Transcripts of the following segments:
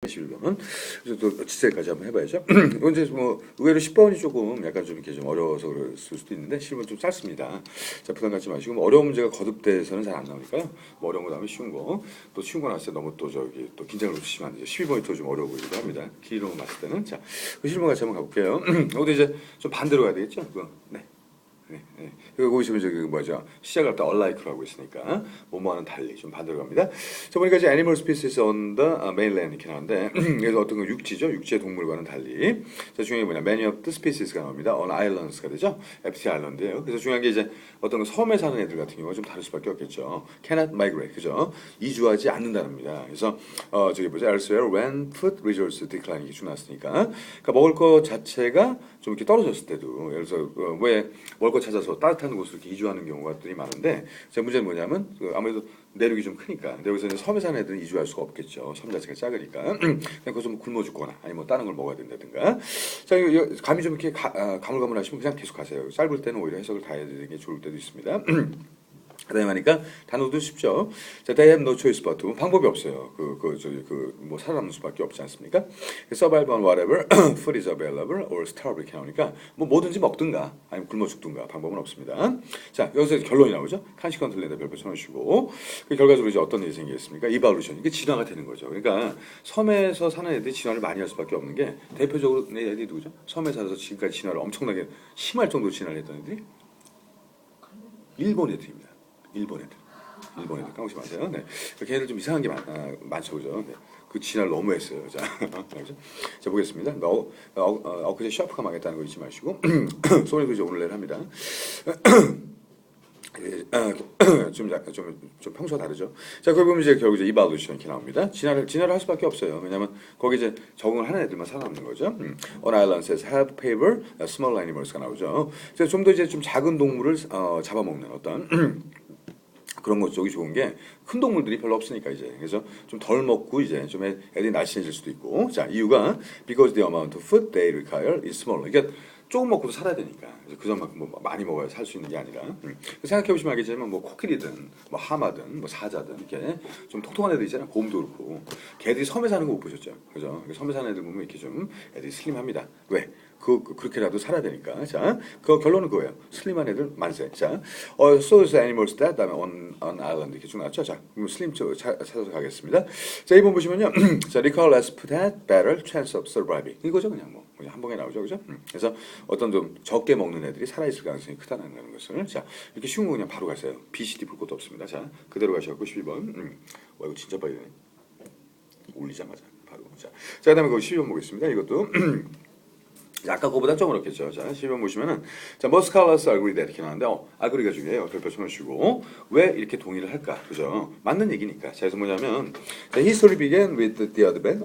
11번은 그래서 또 지세까지 한번 해봐야죠. 이건 이제 뭐 의외로 10번이 조금 약간 좀 이렇게 좀 어려워서 그럴 수도 있는데 11번 좀 짧습니다. 자, 부담 갖지 마시고 뭐 어려운 문제가 거듭돼서는 잘 안 나오니까요. 뭐 어려운 거 다음에 쉬운 거, 또 쉬운 거 나왔을 때 너무 또 저기 또 긴장을 놓치시면 안 되죠. 12번이 더 좀 어려워 보이기도 합니다. 길이로 봤을 때는. 자, 그 11번 같이 한번 가볼게요. 여기도 이제 좀 반대로 가야 되겠죠. 그거. 네. 네, 네. 여기 보시면 저기 뭐죠? 시작할 때 unlike로 하고 있으니까 뭐뭐하는 달리 좀 반대로 갑니다. 자, 보니까 이제 animal species on the mainland 이렇게 나오는데 그래서 어떤 거 육지죠? 육지의 동물과는 달리. 자, 중요한 게 뭐냐? many of the species가 나옵니다. on islands가 되죠? FT 아일랜드예요. 그래서 중요한 게 이제 어떤 거 섬에 사는 애들 같은 경우가 좀 다를 수밖에 없겠죠. cannot migrate, 그죠? 이주하지 않는다는 겁니다. 그래서 저기 보자. elsewhere when food resources decline 이게 쭉 나왔으니까. 그러니까 먹을 거 자체가 좀 이렇게 떨어졌을 때도 예를 들어서 왜 먹을 거 찾아서 따뜻한 곳으로 이렇게 이주하는 경우가 들이 많은데 제 문제는 뭐냐면 아무래도 내륙이 좀 크니까 근데 여기서 이제 섬에 사는 애들은 이주할 수가 없겠죠. 섬 자체가 작으니까 그냥 거기서 뭐 굶어 죽거나 아니면 뭐 다른 걸 먹어야 된다든가. 자, 감이 좀 이렇게 가물가물하시면 그냥 계속 하세요. 짧을 때는 오히려 해석을 다 해야 되는 게 좋을 때도 있습니다. 그다음에 하니까 단어도 쉽죠. 자, they have no choice but to 방법이 없어요. 뭐 살아남는 수밖에 없지 않습니까? Survive on whatever food is available or starve 이렇게 나오니까 뭐 뭐든지 먹든가 아니면 굶어 죽든가 방법은 없습니다. 자, 여기서 결론이 나오죠. consequently에다 별표 쳐놓으시고 그 결과적으로 이제 어떤 일이 생기겠습니까? evolution 이게 진화가 되는 거죠. 그러니까 섬에서 사는 애들이 진화를 많이 할 수밖에 없는 게 대표적으로 내 애들이 누구죠? 섬에 살아서 지금까지 진화를 엄청나게 심할 정도로 진화를 했던 애들이 일본 애들입니다. 일본 애들 까먹지 마세요. 네. 걔네들 좀 이상한 게 많죠, 그죠? 네. 그 진화를 너무 했어요. 자, 자 보겠습니다. 엊그제 샤프가 망했다는 거 잊지 마시고 소니도 이제 오늘 내일 합니다. 좀 약간 좀 평소와 다르죠. 자, 거기 보면 이제 결국 이제 evaluation 이렇게 나옵니다. 진화를 할 수밖에 없어요. 왜냐하면 거기 이제 적응을 하는 애들만 살아남는 거죠. On islands have favor small animals가 나오죠. 좀 더 이제 좀 작은 동물을 잡아먹는 어떤 그런 것 쪽이 좋은 게 큰 동물들이 별로 없으니까 이제 그래서 좀 덜 먹고 이제 좀 애들이 날씬해질 수도 있고. 자, 이유가 because the amount of food they require is small. 그러니까 조금 먹고도 살아야 되니까 그 전만큼 뭐 많이 먹어야 살 수 있는 게 아니라 생각해 보시면 알겠지만 뭐 코끼리든 뭐 하마든 뭐 사자든 이렇게 좀 통통한 애들 있잖아요. 곰도 그렇고 걔들이 섬에 사는 거 못 보셨죠, 그죠? 섬에 사는 애들 보면 이렇게 좀 애들이 슬림합니다. 왜? 그렇게라도 살아야 되니까. 자, 그 결론은 그거예요. 슬림한 애들 만세. 자, so is animals that 다음에 on island 이렇게 쭉 나왔죠. 자, 그럼 슬림 찾아서 가겠습니다. 자, 이번 보시면요. 자, recall less food had better chance of surviving. 이거죠, 그냥 뭐 그냥 한 번에 나오죠, 그죠? 그래서 어떤 좀 적게 먹는 애들이 살아있을 가능성이 크다는 것을. 자, 이렇게 쉬운 거 그냥 바로 가세요. BCD 볼 것도 없습니다. 자, 그대로 가셔갖고 12번. 와, 이거 진짜 빨리 되네. 올리자마자 바로. 자, 그다음에 그 12번 보겠습니다. 이것도. 아까 그거보다 좀 어렵겠죠. 자, 12번 보시면은 자, most scholars agree that 이렇게 나왔는데 agree가 중요해요. 별표 쳐놓으시고 왜 이렇게 동의를 할까? 그죠? 맞는 얘기니까. 자, 그래서 뭐냐면 자, history began with the Ottoman.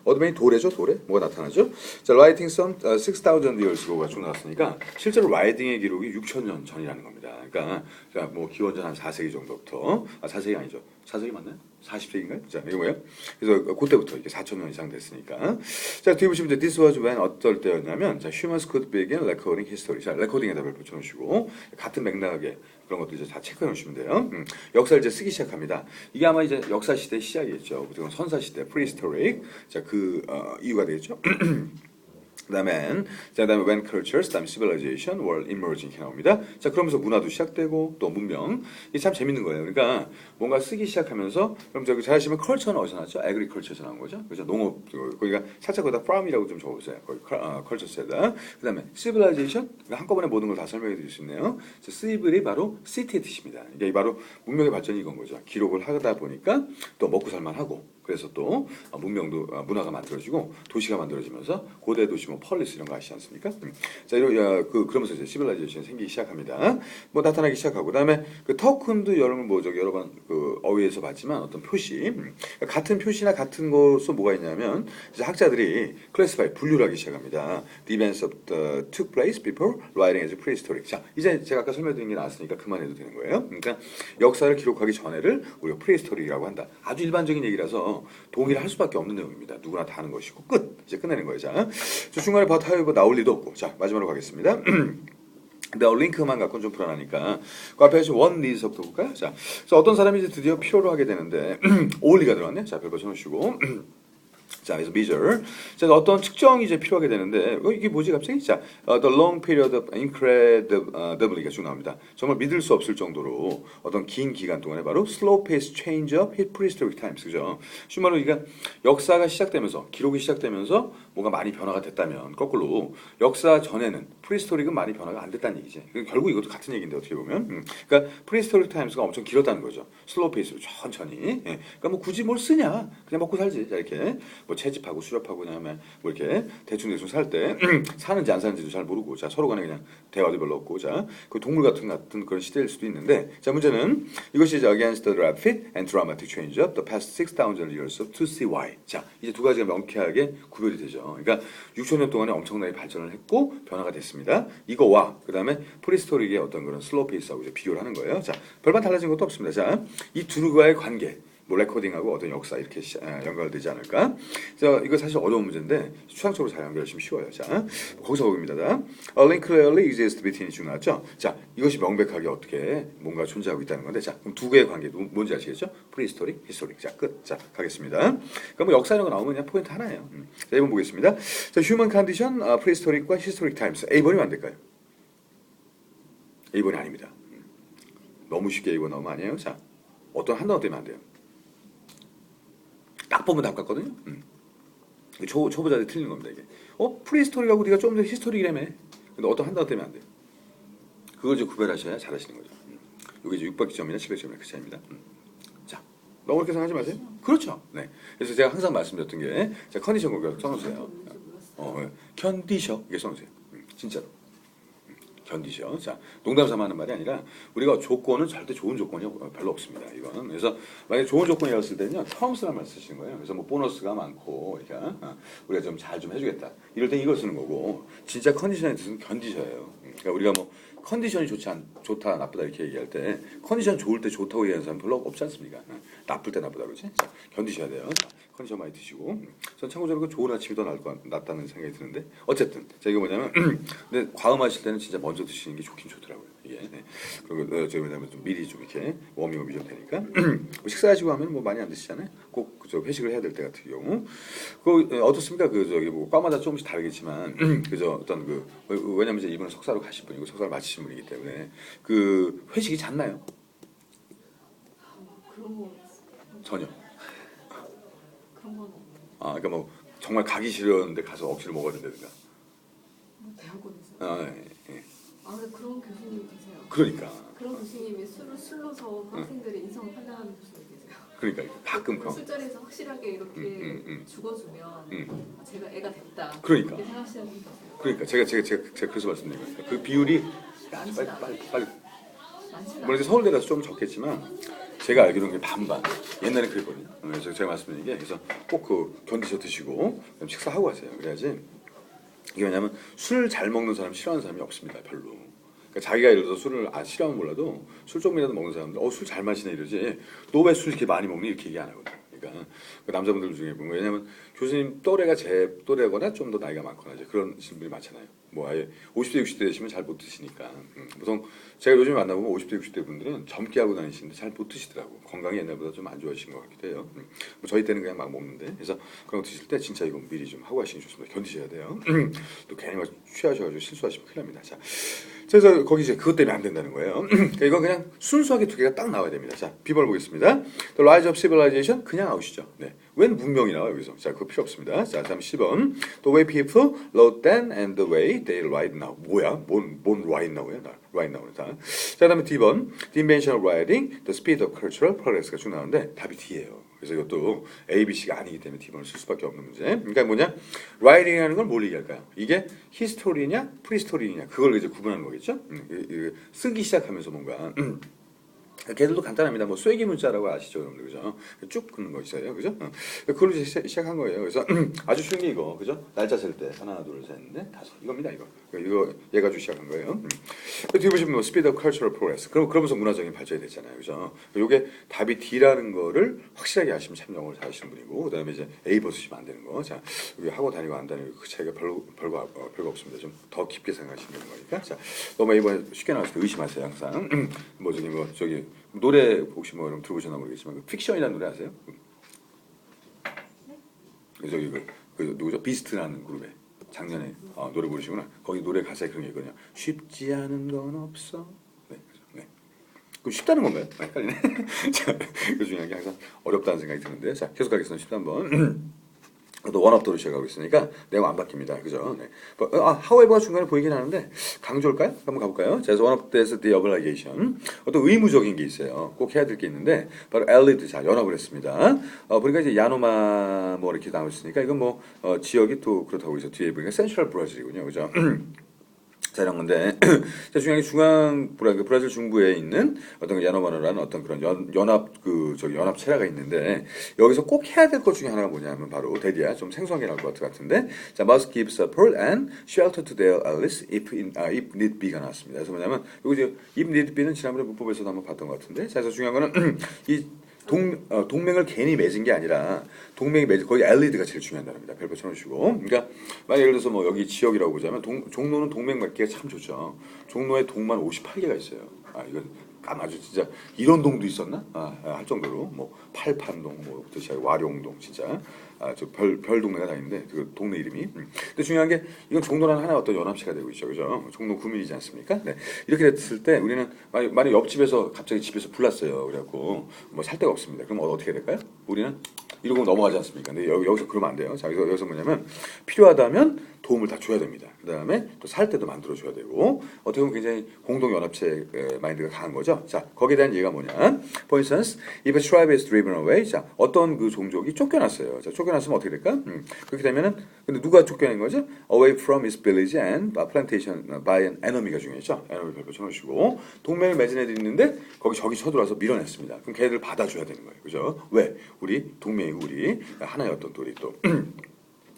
Ottoman이 도래죠, 도래? 뭐가 나타나죠? 자, writing some 6,000 years ago가 쭉 나왔으니까 실제로 라이팅의 기록이 6,000년 전이라는 겁니다. 그러니까 뭐 기원전 한 4세기 정도부터 4세기 아니죠? 4세기 맞나요? 40세기인가요? 자, 이거 뭐예요? 그래서 그때부터 이게 4,000년 이상 됐으니까. 자, 뒤에 보시면 this was when 어떨 때였냐면 자, humans could begin recording history. 자, 레코딩에다 별표 쳐놓으시고 같은 맥락에 그런 것도 이제 다 체크해 놓으시면 돼요. 역사를 이제 쓰기 시작합니다. 이게 아마 이제 역사 시대 시작이겠죠. 보통 선사 시대, prehistoric. 자, 이유가 되겠죠. 그다음에 when cultures, 그다음에 civilization were emerging 이렇게 나옵니다. 자, 그러면서 문화도 시작되고 또 문명 이게 참 재밌는 거예요. 그러니까 뭔가 쓰기 시작하면서 그럼 저기 잘 하시면 culture는 어디서 나왔죠? agriculture에서 나온 거죠. 그죠? 농업 거기가 살짝 거기다 farm이라고 좀 적어보세요. 거기 culture에다. 그다음에 civilization 그러니까 한꺼번에 모든 걸 다 설명해 드릴 수 있네요. civil이 바로 city의 뜻입니다. 이게 바로 문명의 발전이 이건 거죠. 기록을 하다 보니까 또 먹고 살만하고. 그래서 또 문명도 문화가 만들어지고 도시가 만들어지면서 고대 도시 뭐 펄리스 이런 거 아시지 않습니까? 자, 그러면서 이제 시빌라이제이션이 생기기 시작합니다. 뭐 나타나기 시작하고 그다음에 그 터큰도 여러분 뭐 저기 여러 번 그 어휘에서 봤지만 어떤 표시 같은 표시나 같은 것으로 뭐가 있냐면 이제 학자들이 클래시파이 분류를 하기 시작합니다. The events of the took place before writing as prehistoric. 자, 이제 제가 아까 설명드린 게 나왔으니까 그만해도 되는 거예요. 그러니까 역사를 기록하기 전에를 우리가 prehistoric이라고 한다. 아주 일반적인 얘기라서 동의를 할 수밖에 없는 내용입니다. 누구나 다 하는 것이고 끝. 이제 끝내는 거예요. 자, 중간에 버타이브 나올 리도 없고. 자, 마지막으로 가겠습니다. 근데 링크만 갖고는 좀 불안하니까 그 앞에 원 리드서부터 볼까요? 자, 그래서 어떤 사람이 이제 드디어 필요로 하게 되는데 올리가 들어왔네. 자, 별거 쳐놓으시고 자, 그래서 measure. 자, 어떤 측정이 이제 필요하게 되는데, 이게 뭐지 갑자기? 자, the long period of incredibly가 쭉 나옵니다. 정말 믿을 수 없을 정도로 어떤 긴 기간 동안에 바로 slow pace change of prehistoric times, 그죠? 쉬운 말로 그러니까 역사가 시작되면서, 기록이 시작되면서 뭔가 많이 변화가 됐다면, 거꾸로 역사 전에는 prehistoric은 많이 변화가 안 됐다는 얘기지. 결국 이것도 같은 얘기인데 어떻게 보면, 그러니까 prehistoric times가 엄청 길었다는 거죠. slow pace로 천천히. 예. 그러니까 뭐 굳이 뭘 쓰냐? 그냥 먹고 살지. 자, 이렇게. 뭐 채집하고 수렵하고 그다음에 뭐 이렇게 대충 살 때 사는지 안 사는지도 잘 모르고 자 서로 간에 그냥 대화도 별로 없고 자그 동물 같은 그런 시대일 수도 있는데 자 문제는 이것이 이제 against the rapid and dramatic change of the past 6,000 years of to see why 자 이제 두 가지가 명쾌하게 구별이 되죠. 그러니까 6천 년 동안에 엄청나게 발전을 했고 변화가 됐습니다. 이거와 그다음에 프리스토릭의 어떤 그런 슬로우 페이스하고 이제 비교를 하는 거예요. 자 별반 달라진 것도 없습니다. 자 이 둘과의 관계 뭐 레코딩하고 어떤 역사 이렇게 연결되지 않을까? 자, 이거 사실 어려운 문제인데 추상적으로 잘 연결하시면 쉬워요. 자, 거기서 거기입니다. A link clearly exists between 쭉 나왔죠? 자, 이것이 명백하게 어떻게 뭔가 존재하고 있다는 건데, 자, 그럼 두 개의 관계 뭔지 아시겠죠? Prehistoric, Historic. 자, 끝. 자, 가겠습니다. 그럼 뭐 역사 이런 거 나오면 그냥 포인트 하나예요. 자, 1번 보겠습니다. 자, Human Condition, Prehistoric과 Historic Times. A번이면 안 될까요? A번이 아닙니다. 너무 쉽게 A번 나오면 아니에요. 자, 어떤 한 단어 때문에 안 돼요. 딱 보면 답 같거든요. 초보자들이 틀리는 겁니다 이게. 프리스토리하고 네가 좀 더 히스토리라며. 근데 어떤 한 단어 때문에 안 돼요. 그걸 좀 구별하셔야 잘하시는 거죠. 이게 이제 600점이나 700점이나 그 차이입니다. 자, 너무 그렇게 생각하지 마세요. 그렇죠. 네. 그래서 제가 항상 말씀드렸던 게, 자 컨디션 공격 써놓으세요. 견디셔 이게 써놓으세요. 진짜로. 견디셔. 자, 농담 삼아 하는 말이 아니라 우리가 조건은 절대 좋은 조건이 별로 없습니다. 이거는. 그래서 만약에 좋은 조건이었을 때는요. terms란 말 쓰시는 거예요. 그래서 뭐 보너스가 많고 이렇게 우리가 좀 잘 좀 해주겠다. 이럴 땐 이걸 쓰는 거고 진짜 컨디션의 뜻은 견디셔예요. 그러니까 우리가 뭐 컨디션이 좋다 나쁘다 이렇게 얘기할 때 컨디션 좋을 때 좋다고 얘기하는 사람 별로 없지 않습니까? 나쁠 때 나쁘다 그러지? 자, 견디셔야 돼요. 자, 컨디션 많이 드시고 전 참고적으로 좋은 아침이 더 낫다는 생각이 드는데 어쨌든 자 이거 뭐냐면 근데 과음하실 때는 진짜 먼저 드시는 게 좋긴 좋더라고요 이게 네. 그리고 저희 왜냐면 좀 미리 좀 이렇게 워밍업이 좀 되니까 뭐 식사하시고 하면 뭐 많이 안 드시잖아요 꼭 저 회식을 해야 될 때 같은 경우 그 어떻습니까 그 저기 뭐 과마다 조금씩 다르겠지만 그저 어떤 그 왜냐면 이제 이분은 석사로 가신 분이고 석사를 마치신 분이기 때문에 그 회식이 잦나요? 그런 거 전혀. 그런 건 그러니까 뭐 정말 가기 싫었는데 가서 억지로 먹어야 된다든가. 대학원에서. 예. 근데 그런 교수님이 계세요. 그러니까. 그런 교수님이 술로서 학생들의 인성을 판단하는 교수님이 계세요. 그러니까 가끔 술자리에서 확실하게 이렇게 죽어주면 제가 애가 됐다. 그러니까. 이렇게 생각하시는 분이 계세요. 그러니까 제가 그래서 말씀드린 거예요. 그 비율이 빨리. 물론 이제 서울대 가서 좀 적겠지만 제가 알기로는 반반. 옛날에 그랬거든요. 그래서 제가 말씀드린 게 그래서 꼭 그 견디셔 드시고 식사하고 하세요. 그래야지. 이게 왜냐면 술 잘 먹는 사람 싫어하는 사람이 없습니다. 별로. 그러니까 자기가 예를 들어서 술을 싫어하면 몰라도 술 조금이라도 먹는 사람들 술 잘 마시네 이러지 너 왜 술 이렇게 많이 먹니 이렇게 얘기 안 하거든. 그러니까 그 남자분들 중에 보면 왜냐면 교수님 또래가 제 또래거나 좀 더 나이가 많거나 이제 그런 분들이 많잖아요. 뭐 아예 50대 60대 되시면 잘 못 드시니까 보통 제가 요즘에 만나보면 50대 60대 분들은 젊게 하고 다니시는데 잘 못 드시더라고. 건강이 옛날보다 좀 안 좋아지신 것 같기도 해요. 뭐 저희 때는 그냥 막 먹는데 그래서 그런 거 드실 때 진짜 이건 미리 좀 하고 하시는 게 좋습니다. 견디셔야 돼요. 또 괜히 막 취하셔가지고 실수하시면 큰일 납니다. 자, 그래서 거기 이제 그것 때문에 안 된다는 거예요. 그러니까 이건 그냥 순수하게 두 개가 딱 나와야 됩니다. 자, B번을 보겠습니다. The Rise of Civilization 그냥 아웃이죠. 네. 웬 문명이 나와 여기서. 자, 그거 필요 없습니다. 자, 다음 10번. The way people wrote then and the way they write now. 뭐야? 뭔 write now야? write now는 다. 자, 그다음에 D번. The invention of writing, the speed of cultural progress가 쭉 나오는데 답이 D예요. 그래서 이것도 A, B, C가 아니기 때문에 D번을 쓸 수밖에 없는 문제. 그러니까 뭐냐? writing이라는 건 뭘 얘기할까요? 이게 히스토리냐, 프리스토리냐 그걸 이제 구분하는 거겠죠? 쓰기 시작하면서 뭔가 걔들도 간단합니다. 뭐 쐐기 문자라고 아시죠, 여러분들 그죠? 쭉 긋는 거 있어요, 그죠? 그걸로 이제 시작한 거예요. 그래서 아주 쉬운 게 이거, 그죠? 날짜 셀 때 하나, 둘, 셋, 넷, 다섯 이겁니다, 이거 얘 가지고 시작한 거예요. 뒤에 보시면 뭐 speed of cultural progress. 그러면서 문화적인 발전이 됐잖아요, 그죠? 이게 답이 D라는 거를 확실하게 아시면 참 영어를 잘하시는 분이고, 그다음에 이제 A 벗으시면 안 되는 거. 자, 여기 하고 다니고 안 다니고 그 차이가 별거 없습니다. 좀 더 깊게 생각하시면 되는 거니까. 자, 너무 이번에 쉽게 나왔을 때 의심하세요, 항상. 뭐 저기 노래 혹시 뭐 여러분 들어보셨나 모르겠지만 그 픽션이라는 노래 아세요? 저기 그 누구죠? 비스트라는 그룹에 작년에 노래 부르시구나. 거기 노래 가사에 그런 게 있거든요. 쉽지 않은 건 없어. 네, 그죠. 네. 그 쉽다는 건가요? 헷갈리네. 자, 그 중요한 게 항상 어렵다는 생각이 드는데, 자, 계속 가겠습니다. 13번. 또 원업도로 시작하고 있으니까 내용 안 바뀝니다. 그죠? 네. however가 중간에 보이긴 하는데 강조일까요? 한번 가볼까요? 자, 그래서 one of this the obligation 어떤 의무적인 게 있어요. 꼭 해야 될 게 있는데 바로 allied 자 연합을 했습니다. 보니까 이제 야노마 뭐 이렇게 나와 있으니까 이건 뭐 지역이 또 그렇다고 해서 뒤에 보니까 센트럴 브라질이군요. 그죠? 자, 이런 건데, 자, 중요한 게 브라질 중부에 있는 어떤 야노마노라는 어떤 그런 연합, 연합체라가 있는데, 여기서 꼭 해야 될 것 중에 하나가 뭐냐면 바로, 대디야, 좀 생소한 게 나올 것 같은데, 자, must give support and shelter to their allies if need be가 나왔습니다. 그래서 뭐냐면, 요거 이제, if need be는 지난번에 문법에서도 한번 봤던 것 같은데, 자, 그래서 중요한 거는, 이 동맹을 괜히 맺은 게 아니라 동맹이 맺은 거기 알리드가 제일 중요하다는 겁니다. 별표 쳐놓으시고. 그러니까 만약 예를 들어서 뭐 여기 지역이라고 보자면 종로는 동맹 맺기가 참 좋죠. 종로에 동만 58개가 있어요. 이건 아주 진짜 이런 동도 있었나? 할 정도로 뭐 팔판동 뭐부터 시작 와룡동 진짜 저 별 동네가 다 있는데 그 동네 이름이. 근데 중요한 게 이건 종로라는 하나의 어떤 연합체가 되고 있죠, 그죠? 종로 구민이지 않습니까? 네. 이렇게 됐을 때 우리는 만약 옆집에서 갑자기 집에서 불났어요. 그래갖고 뭐 살 데가 없습니다. 그럼 어떻게 될까요? 우리는 이러고 넘어가지 않습니까? 근데 여기서 그러면 안 돼요. 자, 여기서 뭐냐면 필요하다면 도움을 다 줘야 됩니다. 그 다음에 또 살 때도 만들어줘야 되고 어떻게 보면 굉장히 공동연합체 마인드가 강한 거죠. 자, 거기에 대한 예가 뭐냐? For instance, if a tribe is driven away, 자, 어떤 그 종족이 쫓겨났어요. 자, 쫓겨났으면 어떻게 될까? 그렇게 되면은 근데 누가 쫓겨낸 거죠? Away from its village and plantation by an enemy가 중요했죠. enemy 별표 쳐놓으시고 동맹을 맺은 애들이 있는데 거기 적이 쳐들어와서 밀어냈습니다. 그럼 걔들 받아줘야 되는 거예요. 그죠? 왜? 우리 동맹이고 우리 하나의 어떤 우리 또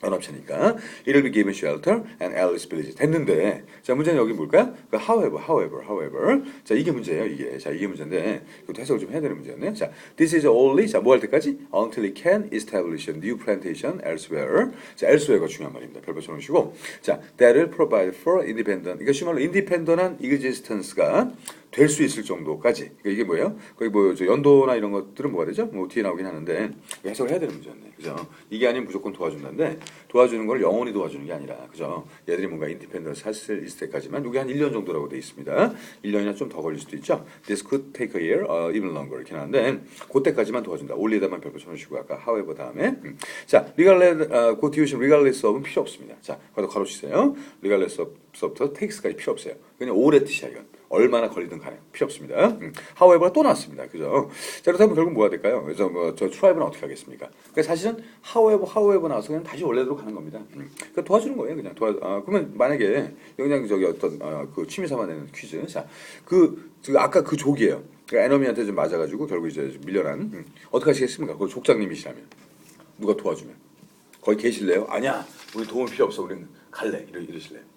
연합체니까 it will be given shelter and allies village 됐는데 자 문제는 여기 뭘까요? 그 however 자 이게 문제예요 이게 자 이게 문제인데 이것도 해석을 좀 해야 되는 문제였네 자 this is only 자 뭐 할 때까지 until it can establish a new plantation elsewhere 자 elsewhere가 중요한 말입니다 별표 쳐놓으시고 자 that will provide for independent 이거 심말로 independent한 existence가 될 수 있을 정도까지 그러니까 이게 뭐예요? 거기 뭐 저 연도나 이런 것들은 뭐가 되죠? 뭐 뒤에 나오긴 하는데 해석을 해야 되는 문제였네 그죠? 이게 아니면 무조건 도와준다는데 도와주는 걸 영원히 도와주는 게 아니라 그죠? 얘들이 뭔가 인디펜던스 할 수 있을 때까지만 이게 한 1년 정도라고 돼 있습니다. 1년이나 좀 더 걸릴 수도 있죠. This could take a year, even longer 이렇게 나는데 그때까지만 도와준다. 올리다만 별표 쳐주시고 아까 however 다음에 자 regardless, quotation regardless of은 필요 없습니다. 자, 거기다 가로치세요. regardless of부터 takes까지 필요 없어요. 그냥 오래 뜻이야 이건. 얼마나 걸리든 간에 필요 없습니다. however가 또 나왔습니다. 그죠? 자, 그렇다면 결국 뭐가 될까요? 그래서 저 트라이브는 어떻게 하겠습니까? 그러니까 사실은 however 나와서 그냥 다시 원래대로 가는 겁니다. 그러니까 도와주는 거예요. 그냥 그러면 만약에 그냥 저기 어떤 그 취미 삼아 내는 퀴즈. 자, 아까 그 족이에요. 그러니까 에너미한테 좀 맞아가지고 결국 이제 밀려난 어떻게 하시겠습니까? 그 족장님이시라면 누가 도와주면 거기 계실래요? 아니야, 우리 도움 필요 없어. 우리는 갈래. 이러실래요?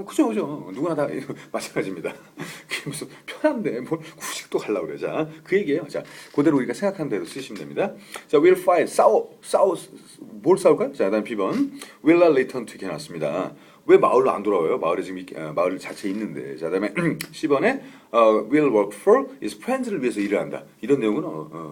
그죠. 누구나 다 마찬가지입니다. 그게 무슨 편한데 뭘 굳이 또 가려고 그래. 자, 그 얘기예요. 자, 그대로 우리가 생각하는 대로 쓰시면 됩니다. 자, we'll fight. 뭘 싸울까요? 자, 다음 B번. will not return to 이렇게 나왔습니다. 왜 마을로 안 돌아와요? 마을에 지금 마을 자체에 있는데. 자, 그다음에 C번에 will work for is friends를 위해서 일을 한다. 이런 내용은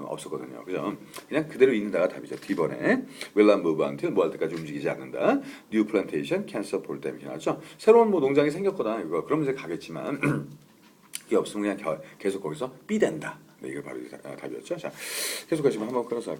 없었거든요. 그죠? 그냥 그대로 있는다가 답이죠. D번에 will not move until 뭐 할 때까지 움직이지 않는다. New plantation can support them 이렇게 나왔죠. 새로운 뭐 농장이 생겼거나 이거 그러면 이제 가겠지만 그게 없으면 그냥 계속 거기서 삐댄다. 네, 이게 바로 답이었죠. 자, 계속 가시면 한번 끊어서